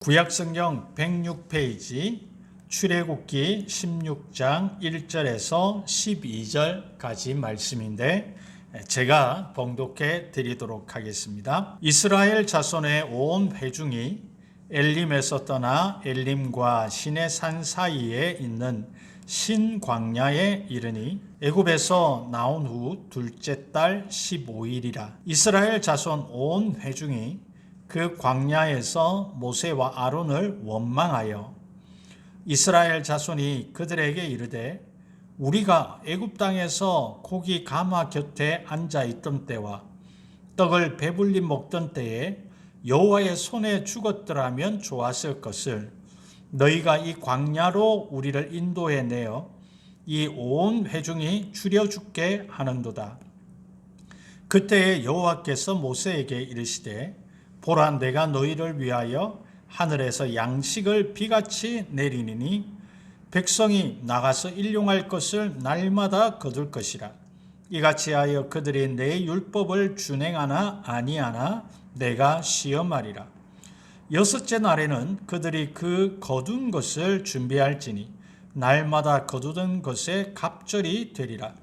구약성경 106페이지 출애굽기 16장 1절에서 12절까지 말씀인데 제가 봉독해 드리도록 하겠습니다. 이스라엘 자손의 온 회중이 엘림에서 떠나 엘림과 시내산 사이에 있는 신광야에 이르니 애굽에서 나온 후 둘째 달 15일이라. 이스라엘 자손 온 회중이 그 광야에서 모세와 아론을 원망하여 이스라엘 자손이 그들에게 이르되 우리가 애굽 땅에서 고기 가마 곁에 앉아 있던 때와 떡을 배불리 먹던 때에 여호와의 손에 죽었더라면 좋았을 것을 너희가 이 광야로 우리를 인도해 내어 이 온 회중이 죽여 죽게 하는도다. 그때에 여호와께서 모세에게 이르시되 보라, 내가 너희를 위하여 하늘에서 양식을 비같이 내리니 백성이 나가서 일용할 것을 날마다 거둘 것이라. 이같이 하여 그들이 내 율법을 준행하나 아니하나 내가 시험하리라. 여섯째 날에는 그들이 그 거둔 것을 준비할지니 날마다 거두던 것에 갑절이 되리라.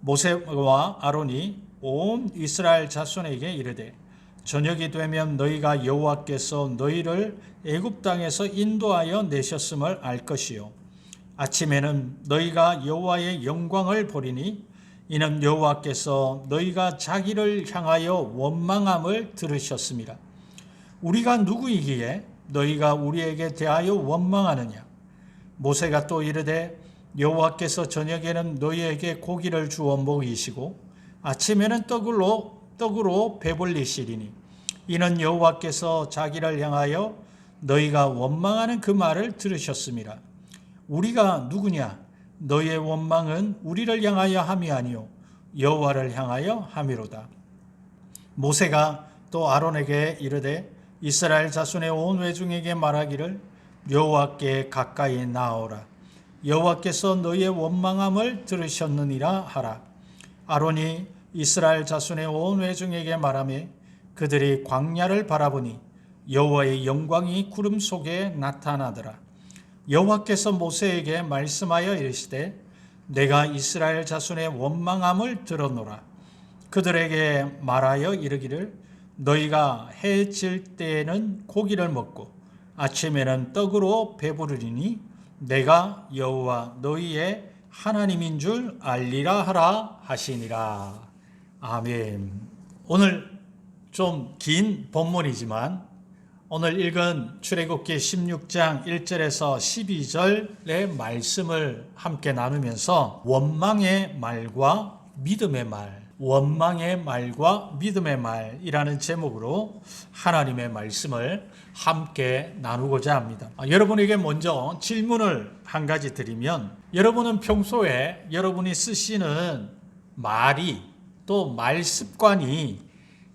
모세와 아론이 온 이스라엘 자손에게 이르되 저녁이 되면 너희가 여호와께서 너희를 애굽 땅에서 인도하여 내셨음을 알 것이요 아침에는 너희가 여호와의 영광을 보리니 이는 여호와께서 너희가 자기를 향하여 원망함을 들으셨습니다. 우리가 누구이기에 너희가 우리에게 대하여 원망하느냐? 모세가 또 이르되 여호와께서 저녁에는 너희에게 고기를 주어 먹이시고 아침에는 떡으로 배불리시리니 이는 여호와께서 자기를 향하여 너희가 원망하는 그 말을 들으셨습니다. 우리가 누구냐? 너희의 원망은 우리를 향하여 함이 아니요 여호와를 향하여 함이로다. 모세가 또 아론에게 이르되 이스라엘 자손의 온 회중에게 말하기를 여호와께 가까이 나아오라. 여호와께서 너희의 원망함을 들으셨느니라 하라. 아론이 이스라엘 자손의 온 회중에게 말하며 그들이 광야를 바라보니 여호와의 영광이 구름 속에 나타나더라. 여호와께서 모세에게 말씀하여 이르시되 내가 이스라엘 자손의 원망함을 들었노라. 그들에게 말하여 이르기를 너희가 해 질 때에는 고기를 먹고 아침에는 떡으로 배부르리니 내가 여호와 너희의 하나님인 줄 알리라 하라 하시니라. 아멘. 오늘 좀 긴 본문이지만 오늘 읽은 출애굽기 16장 1절에서 12절의 말씀을 함께 나누면서 원망의 말과 믿음의 말, 원망의 말과 믿음의 말이라는 제목으로 하나님의 말씀을 함께 나누고자 합니다. 여러분에게 먼저 질문을 한 가지 드리면 여러분은 평소에 여러분이 쓰시는 말이 또 말 습관이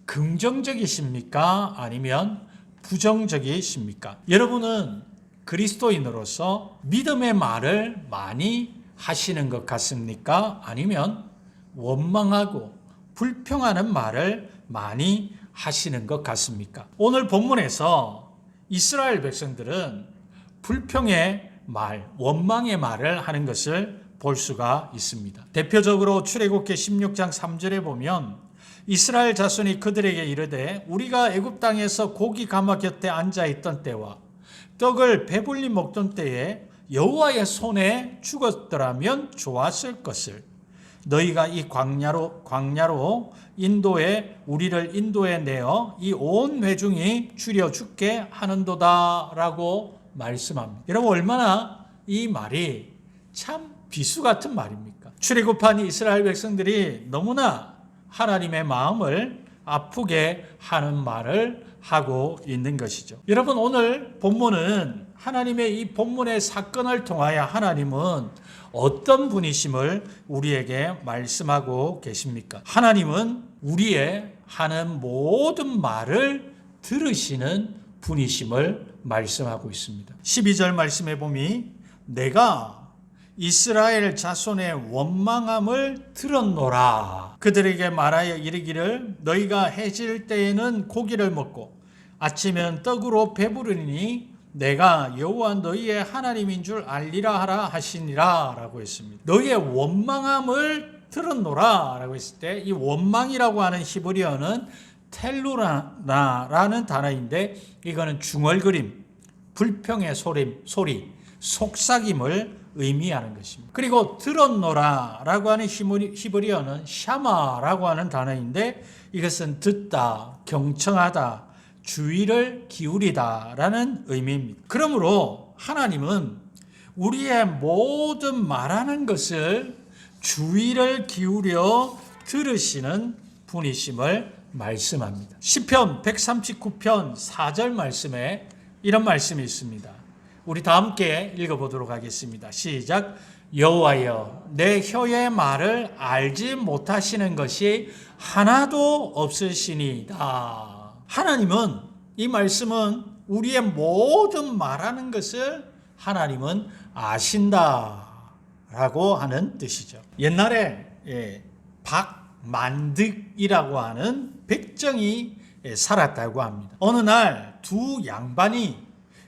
긍정적이십니까? 아니면 부정적이십니까? 여러분은 그리스도인으로서 믿음의 말을 많이 하시는 것 같습니까? 아니면 원망하고 불평하는 말을 많이 하시는 것 같습니까? 오늘 본문에서 이스라엘 백성들은 불평의 말, 원망의 말을 하는 것을 볼 수가 있습니다. 대표적으로 출애굽기 16장 3절에 보면 이스라엘 자손이 그들에게 이르되 우리가 애굽 땅에서 고기 가마 곁에 앉아 있던 때와 떡을 배불리 먹던 때에 여호와의 손에 죽었더라면 좋았을 것을 너희가 이 광야로 우리를 인도해 내어 이 온 회중이 죽여 죽게 하는도다라고 말씀합니다. 여러분 얼마나 이 말이 참 비수 같은 말입니까? 출애굽한 이스라엘 백성들이 너무나 하나님의 마음을 아프게 하는 말을 하고 있는 것이죠. 여러분 오늘 본문은 하나님의 이 본문의 사건을 통하여 하나님은 어떤 분이심을 우리에게 말씀하고 계십니까? 하나님은 우리의 하는 모든 말을 들으시는 분이심을 말씀하고 있습니다. 12절 말씀해 보니 내가 이스라엘 자손의 원망함을 들었노라. 그들에게 말하여 이르기를 너희가 해질 때에는 고기를 먹고 아침엔 떡으로 배부르니 내가 여호와 너희의 하나님인 줄 알리라 하라 하시니라 라고 했습니다. 너희의 원망함을 들었노라 라고 했을 때 이 원망이라고 하는 히브리어는 텔루라라는 단어인데 이거는 중얼거림, 불평의 소리, 속삭임을 의미하는 것입니다. 그리고 들었노라 라고 하는 히브리어는 샤마라고 하는 단어인데 이것은 듣다, 경청하다, 주의를 기울이다 라는 의미입니다. 그러므로 하나님은 우리의 모든 말하는 것을 주의를 기울여 들으시는 분이심을 말씀합니다. 시편 139편 4절 말씀에 이런 말씀이 있습니다. 우리 다 함께 읽어보도록 하겠습니다. 시작. 여호와여 내 혀의 말을 알지 못하시는 것이 하나도 없으시니이다. 하나님은 이 말씀은 우리의 모든 말하는 것을 하나님은 아신다라고 하는 뜻이죠. 옛날에 박만득이라고 하는 백정이 살았다고 합니다. 어느 날 두 양반이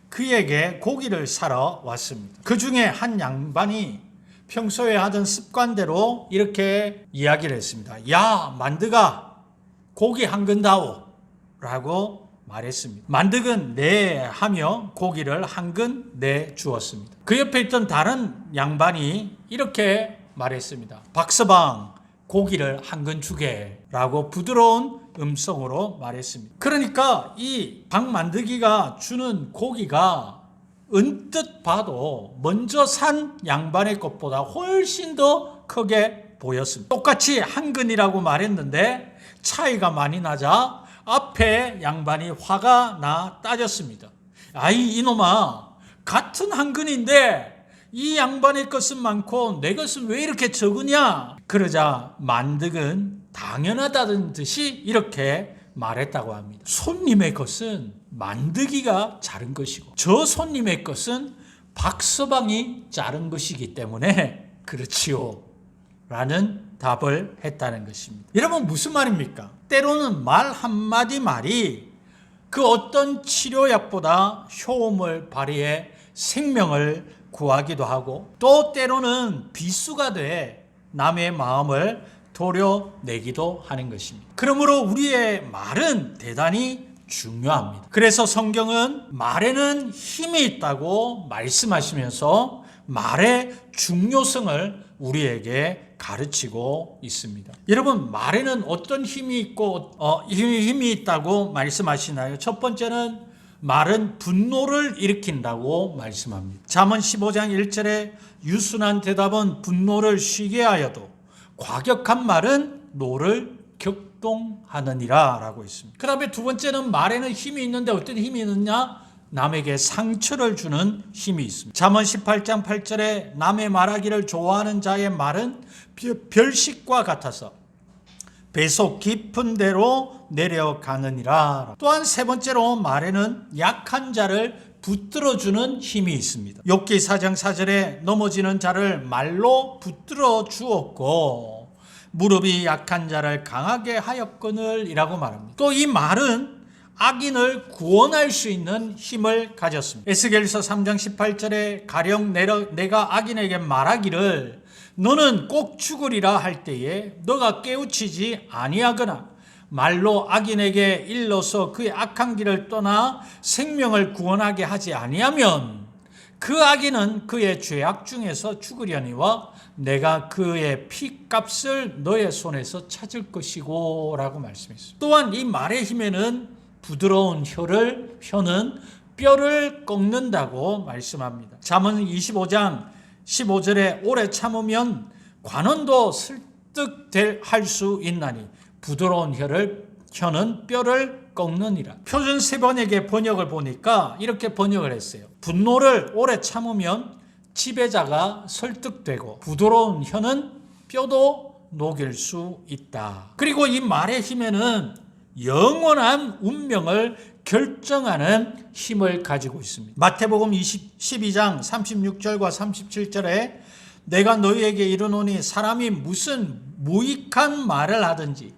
그에게 고기를 사러 왔습니다. 그 중에 한 양반이 평소에 하던 습관대로 이렇게 이야기를 했습니다. 야, 만드가 고기 한 근 다오 라고 말했습니다. 만득은 네 하며 고기를 한 근 내주었습니다. 그 옆에 있던 다른 양반이 이렇게 말했습니다. 박서방 고기를 한 근 주게 라고 부드러운 음성으로 말했습니다. 그러니까 이 박만드기가 주는 고기가 언뜻 봐도 먼저 산 양반의 것보다 훨씬 더 크게 보였습니다. 똑같이 한 근이라고 말했는데 차이가 많이 나자 앞에 양반이 화가 나 따졌습니다. 아이 이놈아, 같은 한 근인데 이 양반의 것은 많고 내 것은 왜 이렇게 적으냐? 그러자 만득은 당연하다는 듯이 이렇게 말했다고 합니다. 손님의 것은 만드기가 자른 것이고 저 손님의 것은 박서방이 자른 것이기 때문에 그렇지요 라는 답을 했다는 것입니다. 여러분 무슨 말입니까? 때로는 말 한마디 말이 그 어떤 치료약보다 효험을 발휘해 생명을 구하기도 하고 또 때로는 비수가 돼 남의 마음을 도려내기도 하는 것입니다. 그러므로 우리의 말은 대단히 중요합니다. 그래서 성경은 말에는 힘이 있다고 말씀하시면서 말의 중요성을 우리에게 가르치고 있습니다. 여러분 말에는 어떤 힘이 있고 힘이 있다고 말씀하시나요? 첫 번째는 말은 분노를 일으킨다고 말씀합니다. 잠언 15장 1절에 유순한 대답은 분노를 쉬게 하여도 과격한 말은 노를 격동하느니라 라고 있습니다. 그 다음에 두 번째는 말에는 힘이 있는데 어떤 힘이 있느냐? 남에게 상처를 주는 힘이 있습니다. 잠언 18장 8절에 남의 말하기를 좋아하는 자의 말은 별식과 같아서 배속 깊은 데로 내려가느니라. 또한 세 번째로 말에는 약한 자를 붙들어주는 힘이 있습니다. 욥기 4장 4절에 넘어지는 자를 말로 붙들어 주었고 무릎이 약한 자를 강하게 하였거늘 이라고 말합니다. 또 이 말은 악인을 구원할 수 있는 힘을 가졌습니다. 에스겔서 3장 18절에 가령 내가 악인에게 말하기를 너는 꼭 죽으리라 할 때에 너가 깨우치지 아니하거나 말로 악인에게 일러서 그의 악한 길을 떠나 생명을 구원하게 하지 아니하면 그 악인은 그의 죄악 중에서 죽으려니와 내가 그의 피값을 너의 손에서 찾을 것이고 라고 말씀했습니다. 또한 이 말의 힘에는 부드러운 혀는 뼈를 꺾는다고 말씀합니다. 잠언 25장 15절에 오래 참으면 관원도 설득할 수 있나니 부드러운 혀는 뼈를 꺾느니라. 표준 세번역의 번역을 보니까 이렇게 번역을 했어요. 분노를 오래 참으면 지배자가 설득되고 부드러운 혀는 뼈도 녹일 수 있다. 그리고 이 말의 힘에는 영원한 운명을 결정하는 힘을 가지고 있습니다. 마태복음 12장 36절과 37절에 내가 너희에게 이르노니 사람이 무슨 무익한 말을 하든지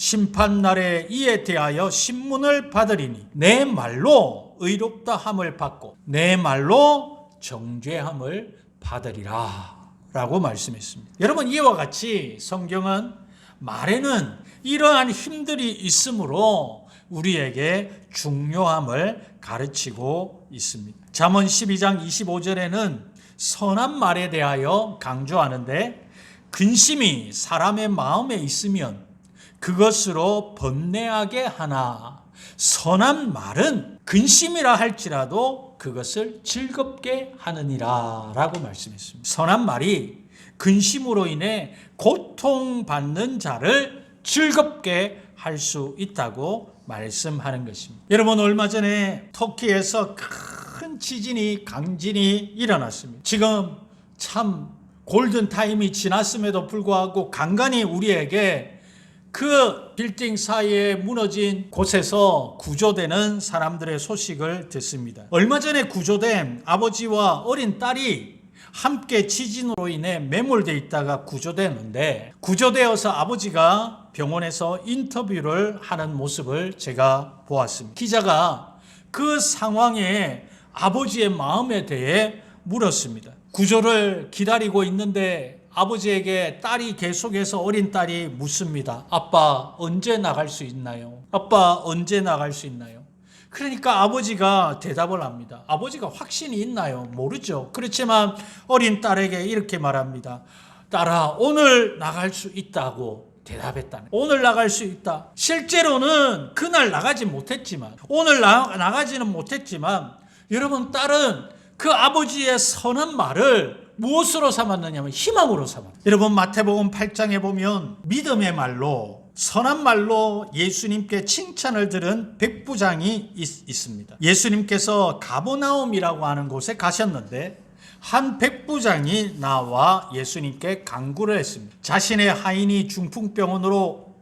심판날에 이에 대하여 신문을 받으리니 내 말로 의롭다 함을 받고 내 말로 정죄함을 받으리라 라고 말씀했습니다. 여러분, 이와 같이 성경은 말에는 이러한 힘들이 있으므로 우리에게 중요함을 가르치고 있습니다. 잠언 12장 25절에는 선한 말에 대하여 강조하는데, 근심이 사람의 마음에 있으면 그것으로 번뇌하게 하나 선한 말은 근심이라 할지라도 그것을 즐겁게 하느니라 라고 말씀했습니다. 선한 말이 근심으로 인해 고통받는 자를 즐겁게 할 수 있다고 말씀하는 것입니다. 여러분, 얼마 전에 터키에서 큰 지진이, 강진이 일어났습니다. 지금 참 골든타임이 지났음에도 불구하고 간간히 우리에게 그 빌딩 사이에 무너진 곳에서 구조되는 사람들의 소식을 듣습니다. 얼마 전에 구조된 아버지와 어린 딸이 함께 지진으로 인해 매몰되어 있다가 구조되는데, 구조되어서 아버지가 병원에서 인터뷰를 하는 모습을 제가 보았습니다. 기자가 그 상황에 아버지의 마음에 대해 물었습니다. 구조를 기다리고 있는데 아버지에게 딸이 계속해서, 어린 딸이 묻습니다. 아빠 언제 나갈 수 있나요? 아빠 언제 나갈 수 있나요? 그러니까 아버지가 대답을 합니다. 아버지가 확신이 있나요? 모르죠. 그렇지만 어린 딸에게 이렇게 말합니다. 딸아, 오늘 나갈 수 있다고 대답했다네. 오늘 나갈 수 있다. 실제로는 그날 나가지 못했지만, 오늘 나가지는 못했지만, 여러분, 딸은 그 아버지의 선한 말을 무엇으로 삼았느냐면 희망으로 삼았다. 여러분, 마태복음 8장에 보면 믿음의 말로, 선한 말로 예수님께 칭찬을 들은 백부장이 있습니다. 예수님께서 가버나움이라고 하는 곳에 가셨는데 한 백부장이 나와 예수님께 간구를 했습니다. 자신의 하인이 중풍병으로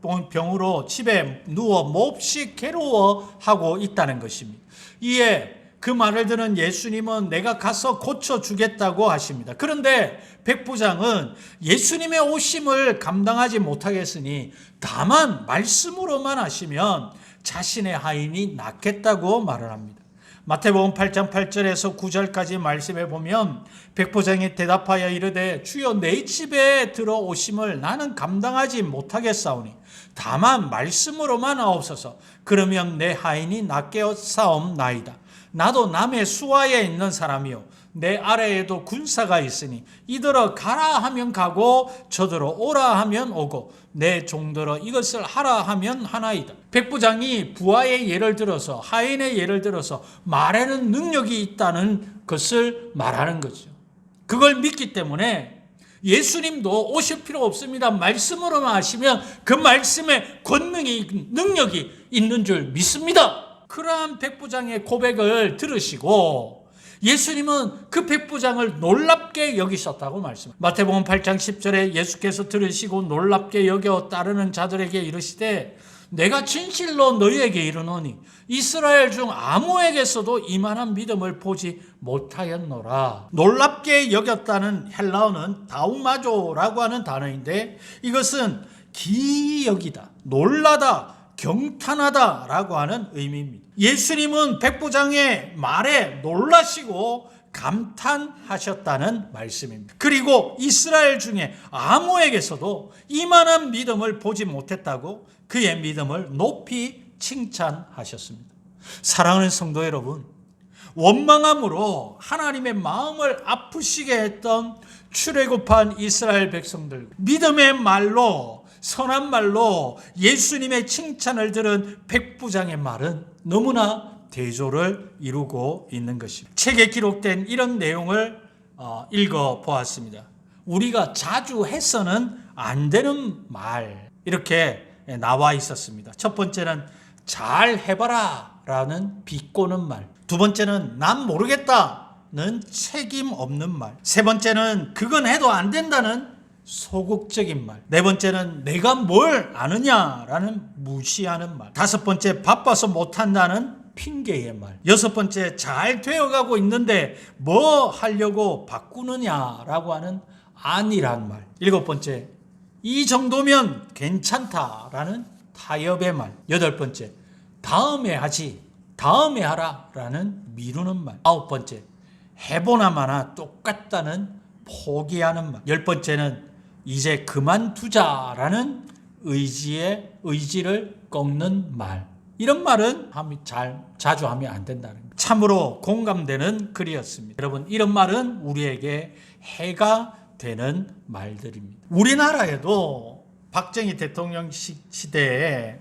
집에 누워 몹시 괴로워하고 있다는 것입니다. 이에 그 말을 들은 예수님은 내가 가서 고쳐주겠다고 하십니다. 그런데 백부장은 예수님의 오심을 감당하지 못하겠으니 다만 말씀으로만 하시면 자신의 하인이 낫겠다고 말을 합니다. 마태복음 8장 8절에서 9절까지 말씀해 보면 백부장이 대답하여 이르되 주여 내 집에 들어오심을 나는 감당하지 못하겠사오니 다만 말씀으로만 하옵소서. 그러면 내 하인이 낫겠사옵나이다. 나도 남의 수하에 있는 사람이요 내 아래에도 군사가 있으니 이들어 가라 하면 가고 저들어 오라 하면 오고 내 종들어 이것을 하라 하면 하나이다. 백부장이 부하의 예를 들어서, 하인의 예를 들어서 말에는 능력이 있다는 것을 말하는 거죠. 그걸 믿기 때문에 예수님도 오실 필요 없습니다. 말씀으로만 하시면 그 말씀에 권능이, 능력이 있는 줄 믿습니다. 그러한 백부장의 고백을 들으시고 예수님은 그 백부장을 놀랍게 여기셨다고 말씀합니다. 마태복음 8장 10절에 예수께서 들으시고 놀랍게 여겨 따르는 자들에게 이르시되 내가 진실로 너희에게 이르노니 이스라엘 중 아무에게서도 이만한 믿음을 보지 못하였노라. 놀랍게 여겼다는 헬라어는 다우마조라고 하는 단어인데 이것은 기이 여기다, 놀라다, 경탄하다라고 하는 의미입니다. 예수님은 백부장의 말에 놀라시고 감탄하셨다는 말씀입니다. 그리고 이스라엘 중에 아무에게서도 이만한 믿음을 보지 못했다고 그의 믿음을 높이 칭찬하셨습니다. 사랑하는 성도 여러분, 원망함으로 하나님의 마음을 아프시게 했던 출애굽한 이스라엘 백성들, 믿음의 말로, 선한 말로 예수님의 칭찬을 들은 백부장의 말은 너무나 대조를 이루고 있는 것입니다. 책에 기록된 이런 내용을 읽어보았습니다. 우리가 자주 해서는 안 되는 말, 이렇게 나와 있었습니다. 첫 번째는 잘 해봐라 라는 비꼬는 말, 두 번째는 난 모르겠다는 책임 없는 말, 세 번째는 그건 해도 안 된다는 소극적인 말, 네 번째는 내가 뭘 아느냐라는 무시하는 말, 다섯 번째 바빠서 못한다는 핑계의 말, 여섯 번째 잘 되어가고 있는데 뭐 하려고 바꾸느냐라고 하는 아니란 말, 일곱 번째 이 정도면 괜찮다라는 타협의 말. 8번째, 다음에 하지, 다음에 하라 라는 미루는 말. 9번째, 해보나 마나 똑같다는 포기하는 말. 10번째는 이제 그만두자라는 의지를 꺾는 말. 이런 말은 자주 하면 안 된다는 거예요. 참으로 공감되는 글이었습니다. 여러분, 이런 말은 우리에게 해가 되는 말들입니다. 우리나라에도 박정희 대통령 시대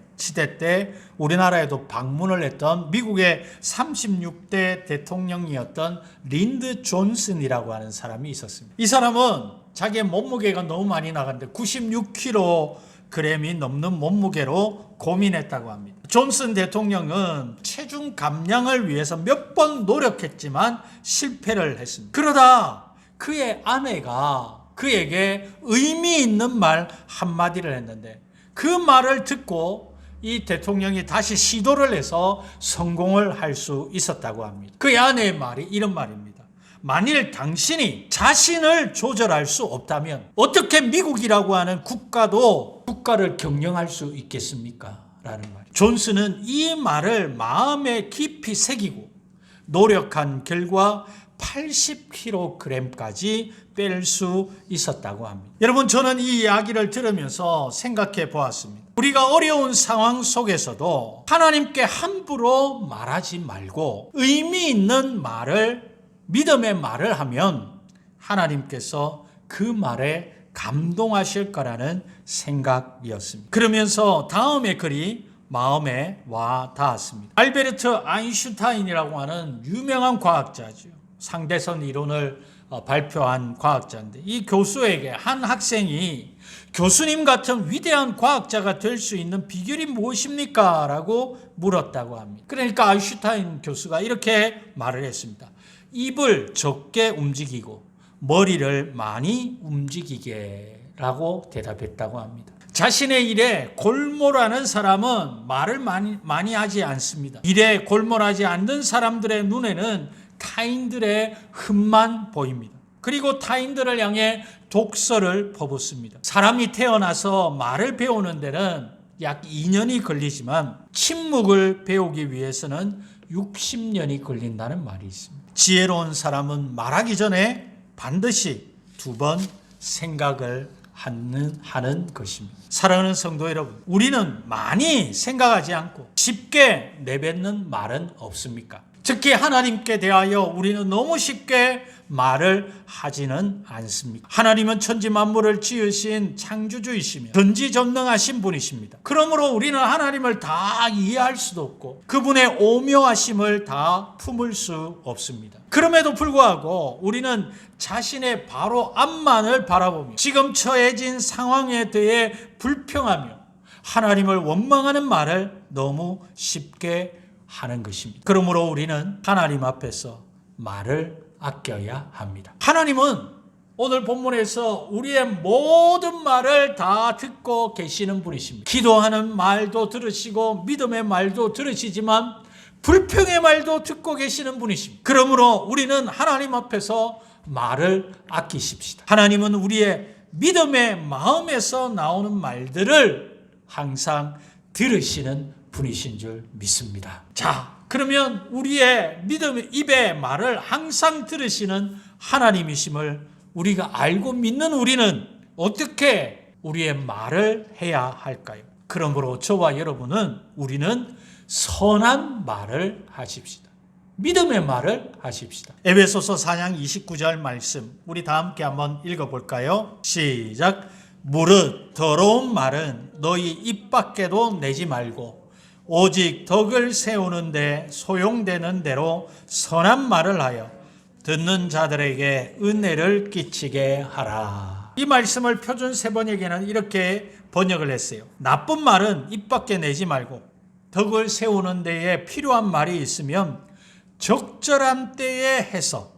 때 우리나라에도 방문을 했던 미국의 36대 대통령이었던 린드 존슨이라고 하는 사람이 있었습니다. 이 사람은 자기의 몸무게가 너무 많이 나갔는데 96kg이 넘는 몸무게로 고민했다고 합니다. 존슨 대통령은 체중 감량을 위해서 몇 번 노력했지만 실패를 했습니다. 그러다 그의 아내가 그에게 의미 있는 말 한마디를 했는데 그 말을 듣고 이 대통령이 다시 시도를 해서 성공을 할 수 있었다고 합니다. 그의 아내의 말이 이런 말입니다. 만일 당신이 자신을 조절할 수 없다면 어떻게 미국이라고 하는 국가를 경영할 수 있겠습니까? 라는 말. 존슨은 이 말을 마음에 깊이 새기고 노력한 결과 80kg까지 뺄 수 있었다고 합니다. 여러분, 저는 이 이야기를 들으면서 생각해 보았습니다. 우리가 어려운 상황 속에서도 하나님께 함부로 말하지 말고 의미 있는 말을, 믿음의 말을 하면 하나님께서 그 말에 감동하실 거라는 생각이었습니다. 그러면서 다음의 글이 마음에 와 닿았습니다. 알베르트 아인슈타인이라고 하는 유명한 과학자죠. 상대선 이론을 발표한 과학자인데, 이 교수에게 한 학생이 교수님 같은 위대한 과학자가 될 수 있는 비결이 무엇입니까? 라고 물었다고 합니다. 그러니까 아인슈타인 교수가 이렇게 말을 했습니다. 입을 적게 움직이고 머리를 많이 움직이게 라고 대답했다고 합니다. 자신의 일에 골몰하는 사람은 말을 많이 하지 않습니다. 일에 골몰하지 않는 사람들의 눈에는 타인들의 흠만 보입니다. 그리고 타인들을 향해 독설을 퍼붓습니다. 사람이 태어나서 말을 배우는 데는 약 2년이 걸리지만 침묵을 배우기 위해서는 60년이 걸린다는 말이 있습니다. 지혜로운 사람은 말하기 전에 반드시 2번 생각을 하는 것입니다. 사랑하는 성도 여러분, 우리는 많이 생각하지 않고 쉽게 내뱉는 말은 없습니까? 특히 하나님께 대하여 우리는 너무 쉽게 말을 하지는 않습니다. 하나님은 천지 만물을 지으신 창조주이시며 전지전능하신 분이십니다. 그러므로 우리는 하나님을 다 이해할 수도 없고 그분의 오묘하심을 다 품을 수 없습니다. 그럼에도 불구하고 우리는 자신의 바로 앞만을 바라보며 지금 처해진 상황에 대해 불평하며 하나님을 원망하는 말을 너무 쉽게 하는 것입니다. 그러므로 우리는 하나님 앞에서 말을 아껴야 합니다. 하나님은 오늘 본문에서 우리의 모든 말을 다 듣고 계시는 분이십니다. 기도하는 말도 들으시고 믿음의 말도 들으시지만 불평의 말도 듣고 계시는 분이십니다. 그러므로 우리는 하나님 앞에서 말을 아끼십시다. 하나님은 우리의 믿음의 마음에서 나오는 말들을 항상 들으시는 분이신 줄 믿습니다. 자, 그러면 우리의 믿음의 입의 말을 항상 들으시는 하나님이심을 우리가 알고 믿는 우리는 어떻게 우리의 말을 해야 할까요? 그러므로 저와 여러분은 우리는 선한 말을 하십시다. 믿음의 말을 하십시다. 에베소서 4장 29절 말씀 우리 다 함께 한번 읽어볼까요? 시작. 무릇 더러운 말은 너희 입 밖에도 내지 말고 오직 덕을 세우는데 소용되는 대로 선한 말을 하여 듣는 자들에게 은혜를 끼치게 하라. 이 말씀을 표준 세번역에는 이렇게 번역을 했어요. 나쁜 말은 입 밖에 내지 말고 덕을 세우는 데에 필요한 말이 있으면 적절한 때에 해서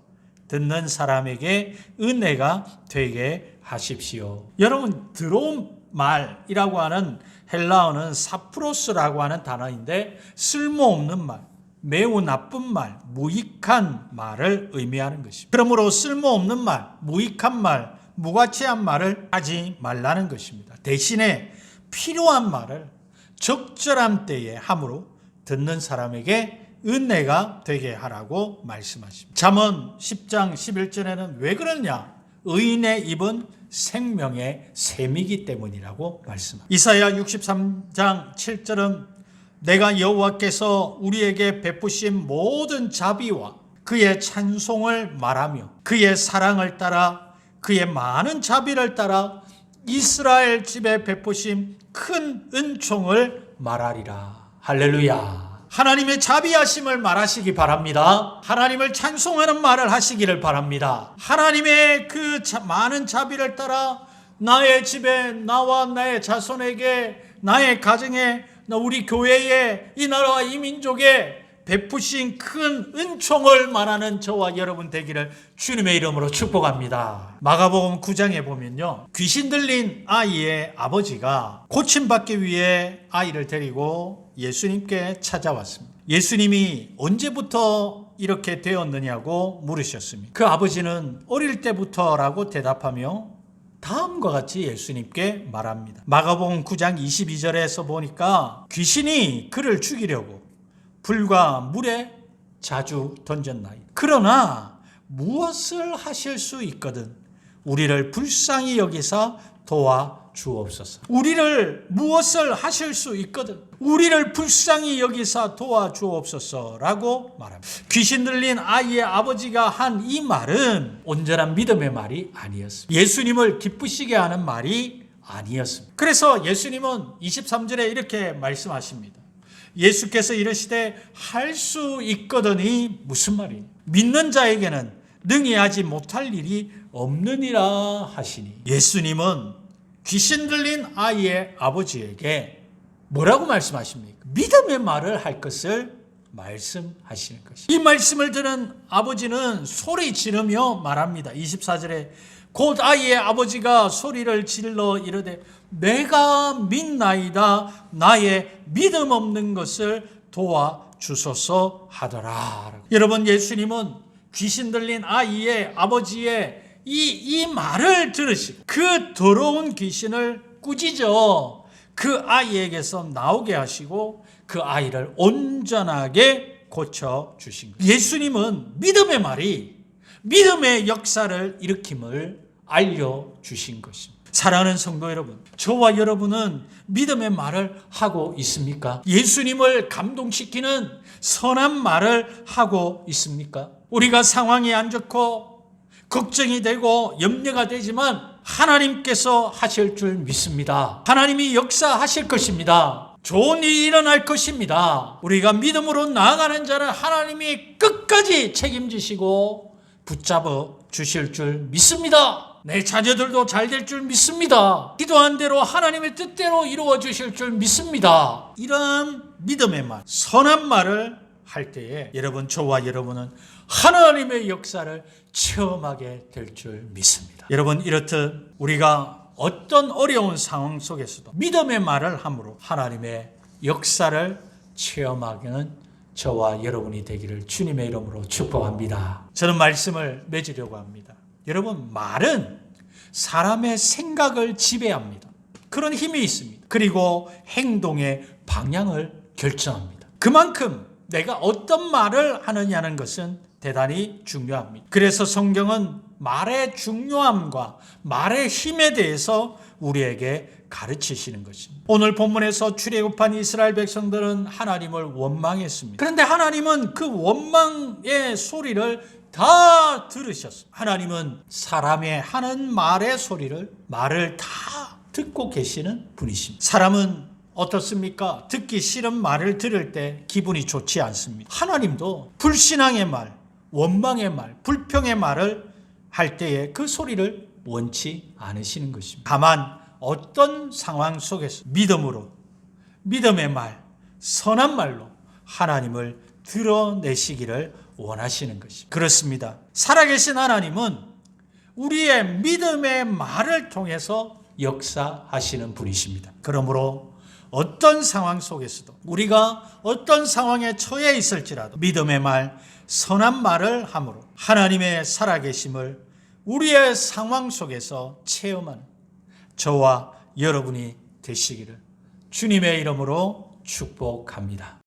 듣는 사람에게 은혜가 되게 하십시오. 여러분, 더러운 말이라고 하는 헬라어는 사프로스라고 하는 단어인데 쓸모없는 말, 매우 나쁜 말, 무익한 말을 의미하는 것입니다. 그러므로 쓸모없는 말, 무익한 말, 무가치한 말을 하지 말라는 것입니다. 대신에 필요한 말을 적절한 때에 함으로 듣는 사람에게 은혜가 되게 하라고 말씀하십니다. 잠언 10장 11절에는 왜 그러냐? 의인의 입은 생명의 샘이기 때문이라고 말씀합니다. 이사야 63장 7절은 내가 여호와께서 우리에게 베푸신 모든 자비와 그의 찬송을 말하며 그의 사랑을 따라 그의 많은 자비를 따라 이스라엘 집에 베푸신 큰 은총을 말하리라. 할렐루야. 하나님의 자비하심을 말하시기 바랍니다. 하나님을 찬송하는 말을 하시기를 바랍니다. 하나님의 그 많은 자비를 따라 나의 집에, 나와 나의 자손에게, 나의 가정에, 우리 교회에, 이 나라와 이 민족에 베푸신 큰 은총을 말하는 저와 여러분 되기를 주님의 이름으로 축복합니다. 마가복음 9장에 보면요, 귀신 들린 아이의 아버지가 고침받기 위해 아이를 데리고 예수님께 찾아왔습니다. 예수님이 언제부터 이렇게 되었느냐고 물으셨습니다. 그 아버지는 어릴 때부터라고 대답하며 다음과 같이 예수님께 말합니다. 마가복음 9장 22절에서 보니까 귀신이 그를 죽이려고 불과 물에 자주 던졌나이다. 그러나 무엇을 하실 수 있거든 우리를 불쌍히 여기사 도와주옵소서. 우리를 무엇을 하실 수 있거든 우리를 불쌍히 여기사 도와주옵소서라고 말합니다. 귀신 들린 아이의 아버지가 한 이 말은 온전한 믿음의 말이 아니었습니다. 예수님을 기쁘시게 하는 말이 아니었습니다. 그래서 예수님은 23절에 이렇게 말씀하십니다. 예수께서 이르시되 할 수 있거든이 무슨 말이냐? 믿는 자에게는 능히 하지 못할 일이 없느니라 하시니. 예수님은 귀신 들린 아이의 아버지에게 뭐라고 말씀하십니까? 믿음의 말을 할 것을 말씀하시는 것입니다. 이 말씀을 들은 아버지는 소리 지르며 말합니다. 24절에 곧 아이의 아버지가 소리를 질러 이르되 내가 믿나이다 나의 믿음 없는 것을 도와주소서 하더라. 여러분, 예수님은 귀신 들린 아이의 아버지의 이 말을 들으시고 그 더러운 귀신을 꾸짖어 그 아이에게서 나오게 하시고 그 아이를 온전하게 고쳐주신 거예요. 예수님은 믿음의 말이 믿음의 역사를 일으킴을 알려주신 것입니다. 사랑하는 성도 여러분, 저와 여러분은 믿음의 말을 하고 있습니까? 예수님을 감동시키는 선한 말을 하고 있습니까? 우리가 상황이 안 좋고 걱정이 되고 염려가 되지만 하나님께서 하실 줄 믿습니다. 하나님이 역사하실 것입니다. 좋은 일이 일어날 것입니다. 우리가 믿음으로 나아가는 자는 하나님이 끝까지 책임지시고 붙잡아 주실 줄 믿습니다. 내 자녀들도 잘 될 줄 믿습니다. 기도한 대로 하나님의 뜻대로 이루어 주실 줄 믿습니다. 이런 믿음의 말, 선한 말을 할 때에 여러분, 저와 여러분은 하나님의 역사를 체험하게 될 줄 믿습니다. 여러분, 이렇듯 우리가 어떤 어려운 상황 속에서도 믿음의 말을 함으로 하나님의 역사를 체험하기는 저와 여러분이 되기를 주님의 이름으로 축복합니다. 저는 말씀을 맺으려고 합니다. 여러분, 말은 사람의 생각을 지배합니다. 그런 힘이 있습니다. 그리고 행동의 방향을 결정합니다. 그만큼 내가 어떤 말을 하느냐는 것은 대단히 중요합니다. 그래서 성경은 말의 중요함과 말의 힘에 대해서 우리에게 가르치시는 것입니다. 오늘 본문에서 출애굽한 이스라엘 백성들은 하나님을 원망했습니다. 그런데 하나님은 그 원망의 소리를 다 들으셨습니다. 하나님은 사람의 하는 말의 소리를, 말을 다 듣고 계시는 분이십니다. 사람은 어떻습니까? 듣기 싫은 말을 들을 때 기분이 좋지 않습니다. 하나님도 불신앙의 말, 원망의 말, 불평의 말을 할 때에 그 소리를 원치 않으시는 것입니다. 다만 어떤 상황 속에서 믿음으로, 믿음의 말, 선한 말로 하나님을 드러내시기를 원하시는 것입니다. 그렇습니다. 살아계신 하나님은 우리의 믿음의 말을 통해서 역사하시는 분이십니다. 그러므로 어떤 상황 속에서도 우리가 어떤 상황에 처해 있을지라도 믿음의 말, 선한 말을 함으로 하나님의 살아계심을 우리의 상황 속에서 체험하는 저와 여러분이 되시기를 주님의 이름으로 축복합니다.